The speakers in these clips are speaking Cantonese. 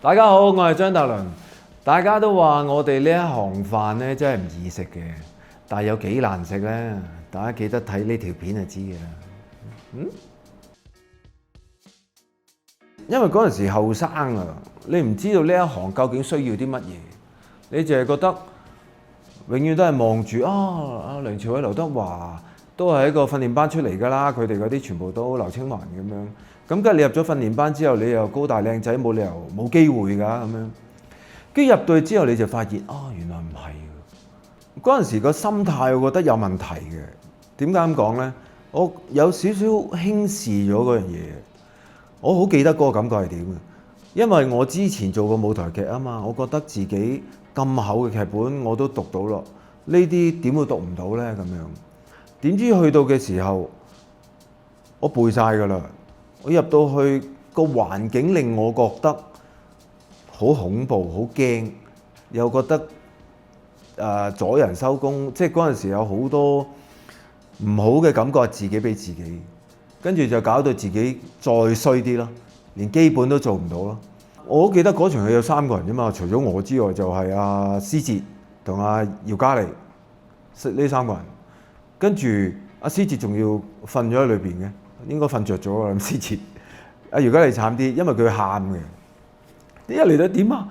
大家好，我係張達倫。大家都話我哋呢一行飯呢真係唔易食嘅，但係有幾難食呢？大家記得睇呢條片就知嘅啦。因為嗰陣時後生啊，你唔知道呢一行究竟需要啲乜嘢，你淨係覺得永遠都係望住阿梁朝偉、劉德華都係一個訓練班出嚟㗎啦，佢哋嗰啲全部都劉青雲咁樣。咁跟住你入咗訓練班之後，你又高大靚仔，冇理由冇機會㗎咁樣。跟住入到去之後，你就發現原來唔係。嗰陣時個心態，我覺得有問題嘅。點解咁講呢？我有少少輕視咗嗰樣嘢。我好記得嗰個感覺係點嘅，因為我之前做過舞台劇啊嘛，我覺得自己咁厚嘅劇本我都讀到咯，呢啲點會讀唔到呢？咁樣點知去到嘅時候，我背晒㗎啦。我入到去個環境令我覺得好恐怖、好驚，又覺得阻人收工，即係嗰陣時有好多唔好嘅感覺，自己俾自己。跟住就搞到自己再衰啲咯，連基本都做唔到咯。我記得嗰場戲有3個人啫嘛，除咗我之外就係阿施哲同阿姚嘉莉，呢3個人。跟住阿施哲仲要瞓咗喺裏邊嘅，應該瞓着咗啊。施哲，阿姚嘉莉慘啲，因為佢喊嘅。一嚟到點啊？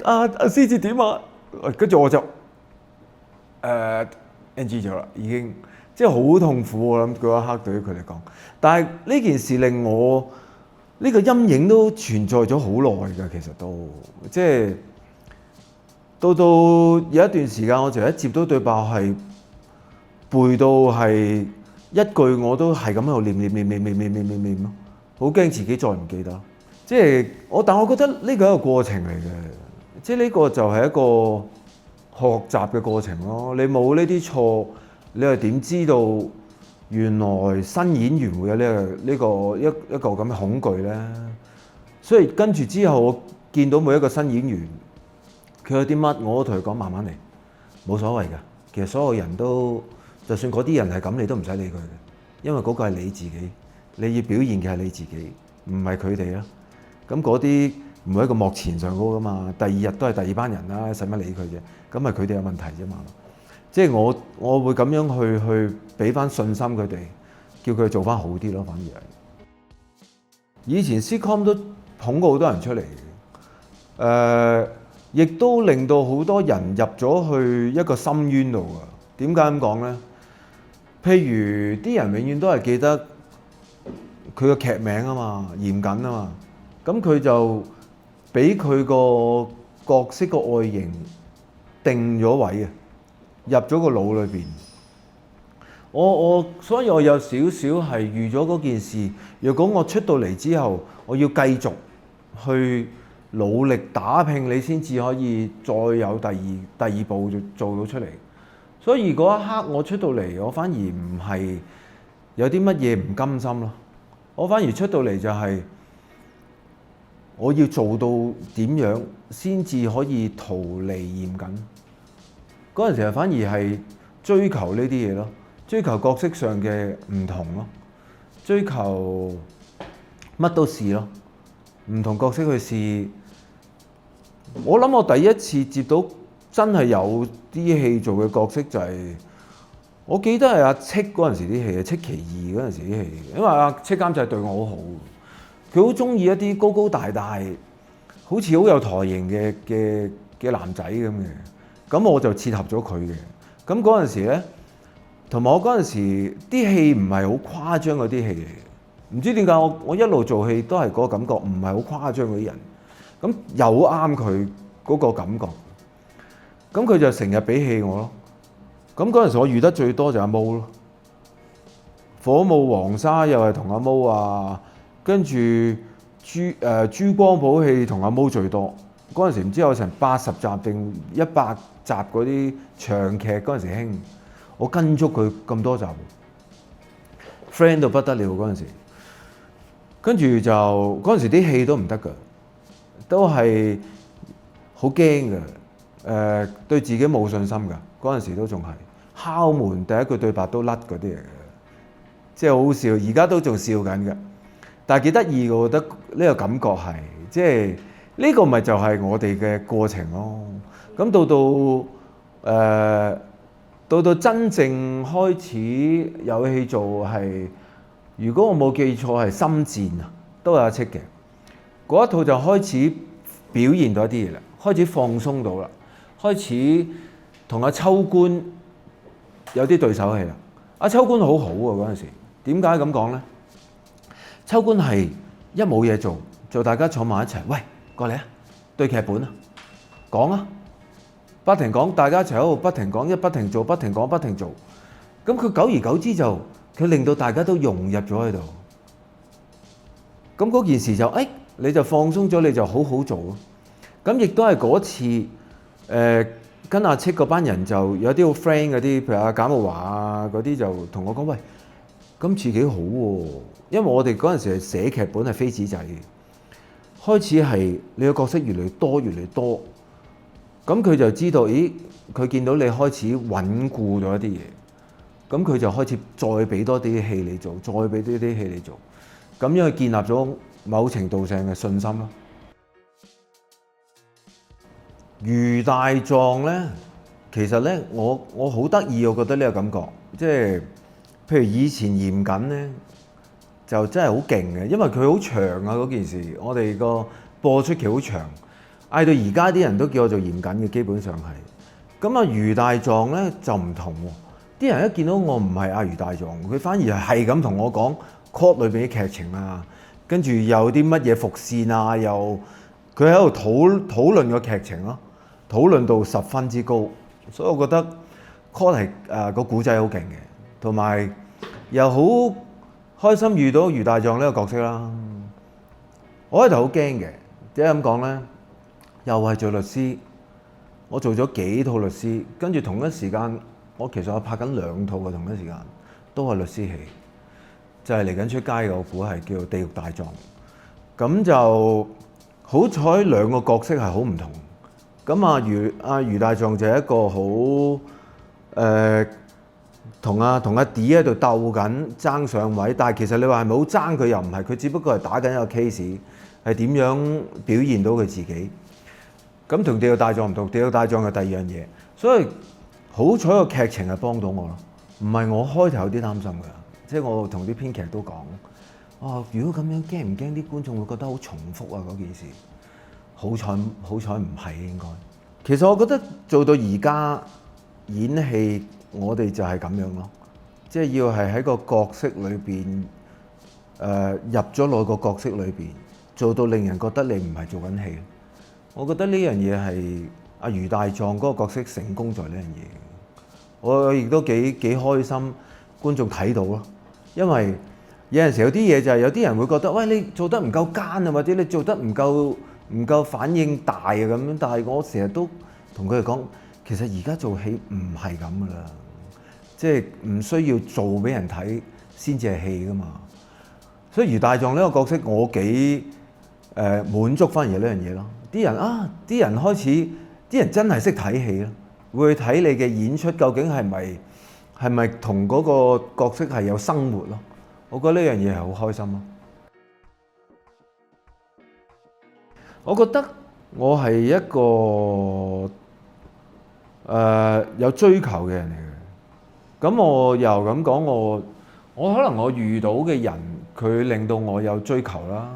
阿施哲點啊？跟住我就NG 咗啦，已經。即係好痛苦，我諗嗰一刻對於佢嚟講。但係呢件事令我呢個陰影都存在咗好耐㗎，其實都即係到有一段時間，我就一接到對白係背到係一句我都係咁喺度念咯，好驚自己再唔記得。即係但我覺得呢個係一個過程嚟嘅，即係呢個就係一個學習嘅過程咯。你冇呢啲錯，你又點知道原來新演員會有一個咁嘅恐懼呢？所以跟住之後，我見到每一個新演員，佢有啲乜，我都同佢講慢慢嚟，冇所謂㗎。其實所有人都，就算嗰啲人係咁，你都唔使理佢嘅，因為嗰個係你自己，你要表現嘅係你自己，唔係佢哋啦。咁嗰啲唔係一個幕前上高㗎嘛，第二日都係第二班人啦，使乜理佢啫？咁係佢哋有問題啫嘛。即係我會咁樣去俾翻信心佢哋，叫佢做翻好啲咯。反而係以前 sitcom 都捧過好多人出嚟，亦都令到好多人入咗去一個深淵度㗎。點解咁講呢？譬如啲人永遠都係記得佢個劇名啊嘛，嚴謹啊嘛，咁佢就俾佢個角色個外形定咗位啊。入咗個腦裏邊，所以我有少少係預咗嗰件事。如果我出到嚟之後，我要繼續去努力打拼，你先至可以再有第二步做到出嚟。所以嗰一刻我出到嚟，我反而唔係有啲乜嘢唔甘心咯。我反而出到嚟就係我要做到點樣先至可以逃離嚴謹。嗰陣時反而係追求呢啲嘢咯，追求角色上嘅唔同咯，追求乜都試咯，唔同角色去試。我諗我第一次接到真係有啲戲做嘅角色就係，我記得係阿戚嗰陣時啲戲，戚其義嗰陣時啲戲，因為阿戚監製對我好好，佢好中意一啲高高大大，好似好有台型嘅男仔咁嘅。咁我就切合咗佢嘅。咁嗰陣時咧，同埋我嗰陣時啲戲唔係好誇張嗰啲戲嚟嘅。唔知點解我一路做戲都係嗰個感覺，唔係好誇張嗰啲人。咁又啱佢嗰個感覺。咁佢就成日俾戲我咯。咁嗰陣時我遇得最多就阿毛咯。火舞黃沙又係同阿毛啊，跟住珠光寶氣同阿毛最多。嗰陣時唔知有成80集定100集嗰啲長劇，嗰陣時興，我跟足佢咁多集 ，friend 到不得了嗰陣時。跟住就嗰陣時啲戲都唔得㗎，都係好驚㗎，對自己冇信心㗎。嗰陣時都仲係敲門第一句對白都甩嗰啲嚟嘅，即係好笑。而家都仲笑緊㗎，但係幾得意㗎，我覺得呢個感覺係即係。呢個咪就係我哋嘅過程咯。咁到到真正開始有戲做係，如果我冇記錯係《心戰》啊，都有阿戚嘅嗰一套就開始表現到一啲嘢啦，開始放鬆到啦，開始同阿秋官有啲對手戲啦。阿秋官好好喎嗰陣時，點解咁講呢？秋官係一冇嘢做，就大家坐埋一齊，喂，過嚟啊，對劇本啊，講啊，不停講，大家一齊喺度不停講，不停做，不停講，不停做。咁佢久而久之就佢令到大家都融入咗喺度。咁嗰件事就你就放鬆咗，你就好好做咯。咁亦都係嗰次跟阿戚嗰班人就有啲好 friend 嗰啲，譬如阿簡慕華啊嗰啲就同我講，喂，今次幾好喎，因為我哋嗰陣時係寫劇本係飛紙仔嘅，開始係你嘅角色越嚟越多越嚟越多，咁佢就知道，咦，佢見到你開始穩固咗一啲嘢，咁佢就開始再俾多啲戲你做，再俾多啲戲你做，咁樣去建立咗某程度上嘅信心咯。余大狀咧，其實咧我好得意，我覺得呢個感覺，即係譬如以前嚴謹咧，就真係好勁嘅，因為佢好長啊嗰件事，我哋個播出期好長，嗌到而家啲人都叫我做嚴謹嘅，基本上係。咁啊余大狀咧就唔同喎，啲人一見到我唔係阿余大狀，佢反而係咁同我講 court 裏邊啲劇情啊，跟住有啲乜嘢伏線啊，又佢喺度討論個劇情咯。討論到10分之高，所以我覺得 Call 係個古仔好勁嘅，同埋又好開心遇到余大狀呢個角色啦。我開頭好驚嘅，點解咁講呢？又係做律師，我做咗幾套律師，跟住同一時間我其實我拍緊2套嘅同一時間，都係律師戲，就係嚟緊出街嘅，我估係叫做《地獄大狀》。咁就好彩2個角色係好唔同。咁余大狀就係一個好同阿 D 喺度鬥緊爭上位，但係其實你話係咪好爭佢又唔係，佢只不過係打緊一個 case， 係點樣表現到佢自己。咁同地獄大狀唔同，地獄大狀係第二樣嘢，所以好彩個劇情係幫到我咯，唔係我開頭有啲擔心㗎，即係我同啲編劇都講，如果咁樣驚唔驚啲觀眾會覺得好重複啊嗰件事？好彩唔係應該。其實我覺得做到而家演戲，我哋就係咁樣咯，即係要係喺個角色裏邊入咗落個角色裏邊，做到令人覺得你唔係做緊戲。我覺得呢樣嘢係阿余大狀嗰個角色成功在呢樣嘢。我亦都幾開心，觀眾睇到咯，因為有陣時有啲嘢就係有啲人會覺得，喂，你做得唔夠奸啊，或者你做得唔夠反應大啊咁樣，但係我成日都同佢哋講，其實而家做戲唔係咁噶啦，即係唔需要做俾人睇先至係戲噶嘛。所以余大狀呢個角色我幾滿足反而呢樣嘢咯。啲人開始，啲人真係識睇戲咯，會睇你嘅演出究竟係咪同嗰個角色係有生活咯。我覺得呢樣嘢係好開心咯。我覺得我係一個有追求嘅人嚟嘅。咁我又咁講，我可能我遇到嘅人，佢令到我有追求啦。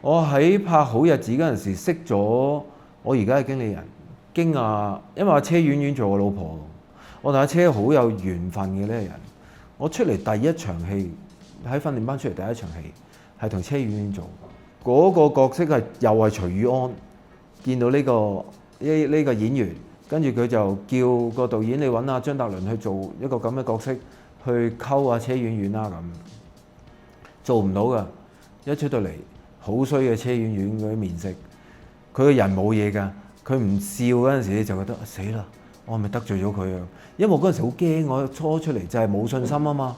我喺拍好日子嗰陣時識咗我而家嘅經理人，因為阿車婉婉做我老婆，我同阿車好有緣分嘅呢個人。我出嚟第一場戲喺訓練班出嚟第一場戲係同車婉婉做。嗰個角色係又係徐宇安，見到呢個演員，跟住佢就叫個導演，你揾阿張達倫去做一個咁嘅角色，去溝阿車婉婉啦咁。做唔到㗎，一出到嚟好衰嘅車婉婉嗰啲面色，佢個人冇嘢㗎，佢唔笑嗰陣時你就覺得死啦，我係咪得罪咗佢啊？因為我嗰陣時好驚，我初出嚟就係冇信心啊嘛。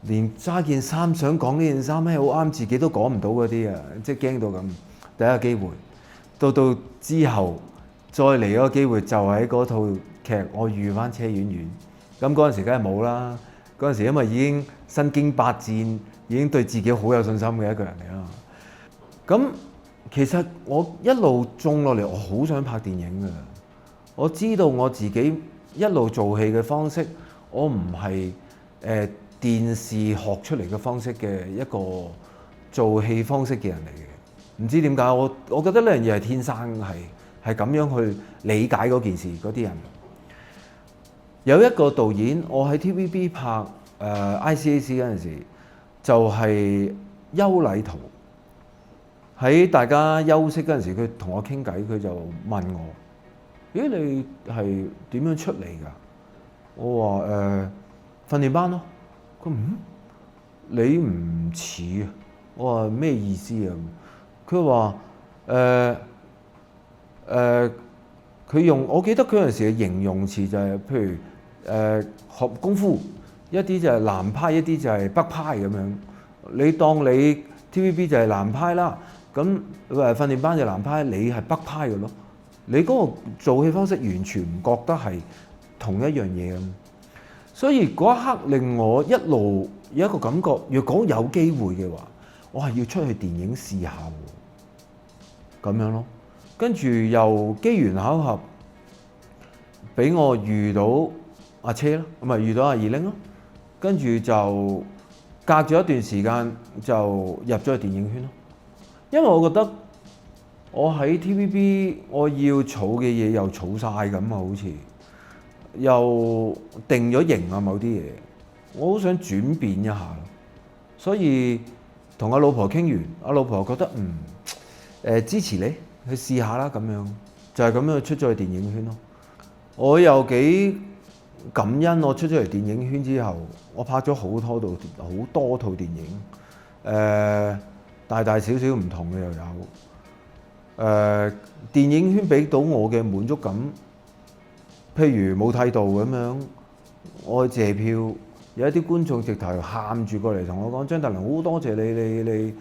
連揸件衫想講呢件衫咩好啱自己都講唔到嗰啲啊，即係驚到咁。第一個機會，到之後再嚟嗰個機會就喺嗰套劇我遇翻車婉婉。咁嗰陣時梗係冇啦，嗰陣時因為已經身經百戰，已經對自己好有信心嘅一個人嚟啦。咁其實我一路種落嚟，我好想拍電影㗎。我知道我自己一路做戲嘅方式，我唔係電視學出嚟嘅方式嘅一個做戲方式嘅人嚟嘅。唔知點解我覺得呢樣嘢係天生係咁樣去理解嗰件事嗰啲人。有一個導演，我喺 TVB 拍ICAC 嗰陣時，就係邱禮濤。喺大家休息嗰陣時，佢同我傾偈，佢就問我：咦，你係點樣出嚟㗎？我話訓練班咯。佢你唔似啊。我話咩意思啊？佢話佢用我記得佢嗰陣時嘅形容詞就係、譬如學功夫，一啲就係南派，一啲就係北派咁樣。你當你 TVB 就係南派啦。咁訓練班就南派，你係北派嘅咯。你嗰個做戲方式完全唔覺得係同一樣嘢咁，所以嗰一刻令我一路有一個感覺，若果有機會嘅話，我係要出去電影試下喎，咁樣咯。跟住又機緣巧合，俾我遇到阿車咯，咁咪遇到阿二玲咯。跟住就隔咗一段時間就入咗去電影圈咯。因為我覺得我喺 TVB 我要儲嘅嘢又儲晒咁啊，好似又定咗型啊某啲嘢，我好想轉變一下咯。所以同阿老婆傾完，阿老婆覺得支持你去試下啦，咁樣就係咁樣出咗去電影圈咯。我又幾感恩，我出咗嚟電影圈之後，我拍咗好多套電影，大大小小唔同嘅又有，電影圈俾到我嘅滿足感，譬如冇剃度咁樣，我去謝票，有一啲觀眾直頭喊住過嚟同我講：張達良好多謝你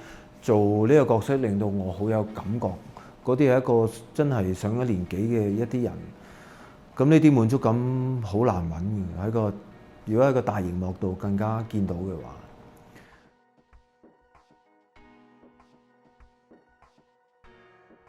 做呢個角色，令到我好有感覺。嗰啲係一個真係上咗年紀嘅一啲人，咁呢啲滿足感好難揾嘅，如果喺個大熒幕度更加見到嘅話。